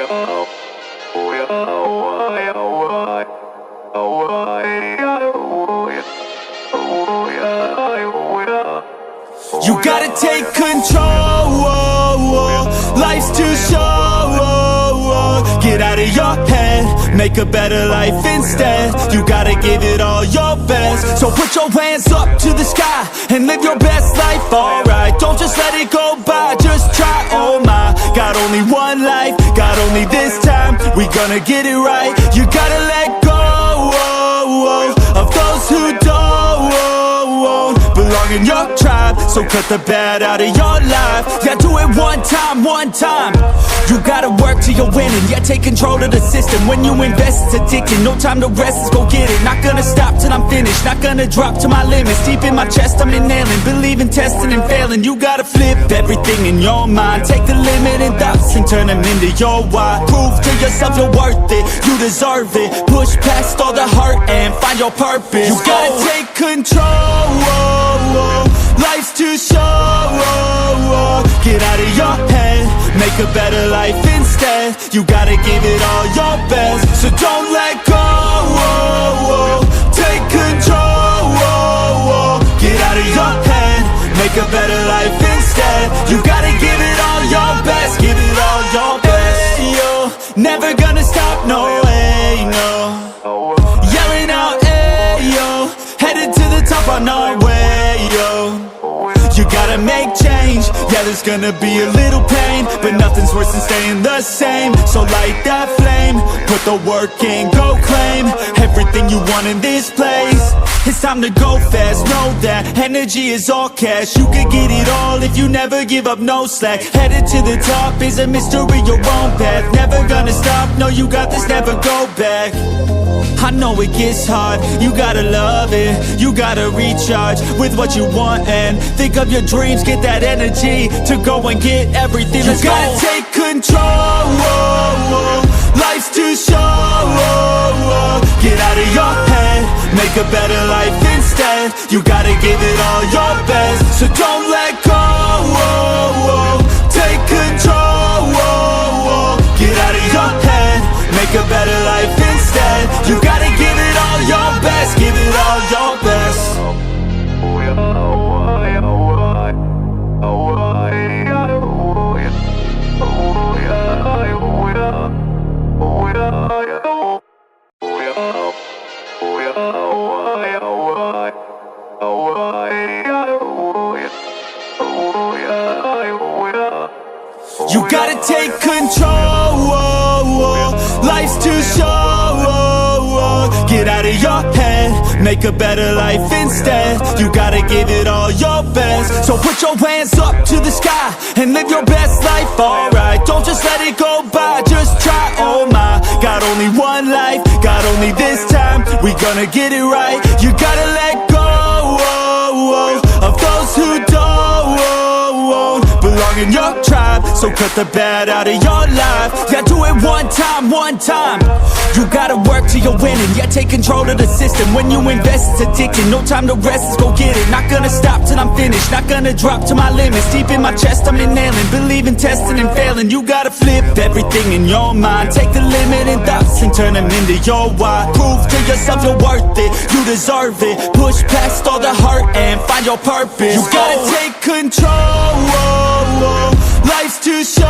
You gotta take control, life's too short. Get out of your head, make a better life instead. You gotta give it all your best. So put your hands up to the sky and live your best life, alright. Don't just let it go by, just try, oh my. Got only one life, got only this time. We gonna get it right. You gotta let go of those who don't belong in your tribe. So cut the bad out of your life. Yeah, do it one time, one time. You gotta work till you're winning. Yeah, take control of the system. When you invest, it's addicting. No time to rest, let's go get it. Not gonna stop till I'm finished. Not gonna drop to my limits. Deep in my chest, I'm inhaling. Believe in testing and failing. You gotta flip everything in your mind. Take the limiting thoughts and turn them into your why. Prove to yourself you're worth it. You deserve it. Push past all the hurt and find your purpose. You gotta take control. Life's too short. Get out of your head, make a better life instead. You gotta give it all your best. So don't let go. Take control. Get out of your head, make a better life instead. You gotta give it all your best. Give it all your best. Hey, yo, never gonna stop, no way, no. Yelling out, hey, yo, headed to the top on our way, yo. You gotta make change, yeah, there's gonna be a little pain, but nothing's worse than staying the same. So light that flame, put the work in, go claim everything you want in this place. It's time to go fast, know that energy is all cash. You can get it all if you never give up, no slack. Headed to the top is a mystery, your own path. Never gonna stop, no, you got this, never go back. I know it gets hard, you gotta love it. You gotta recharge with what you want and think of your dreams. Get that energy to go and get everything. Let's go. You gotta take control. Life's too short. Get out of your head, make a better life instead. You gotta give it all your best. So don't let go. Take control. Get out of your head, make a better life instead. You gotta give it all your best. Give it all your best. You gotta take control. Life's too short. Get out of your head, make a better life instead. You gotta give it all your best. So put your hands up to the sky and live your best life, alright. Don't just let it go by, just try, oh my. Got only one life, got only this time. We gonna get it right. You gotta let go of those who don't belong in your tribe. So cut the bad out of your life. Yeah, do it one time, one time. You gotta work till you're winning. Yeah, take control of the system. When you invest, it's addicting. No time to rest, let's go get it. Not gonna stop till I'm finished. Not gonna drop to my limits. Deep in my chest, I'm inhaling. Believe in testing and failing. You gotta flip everything in your mind. Take the limiting thoughts and turn them into your why. Prove to yourself you're worth it. You deserve it. Push past all the hurt and find your purpose. You gotta take control. Life's too short.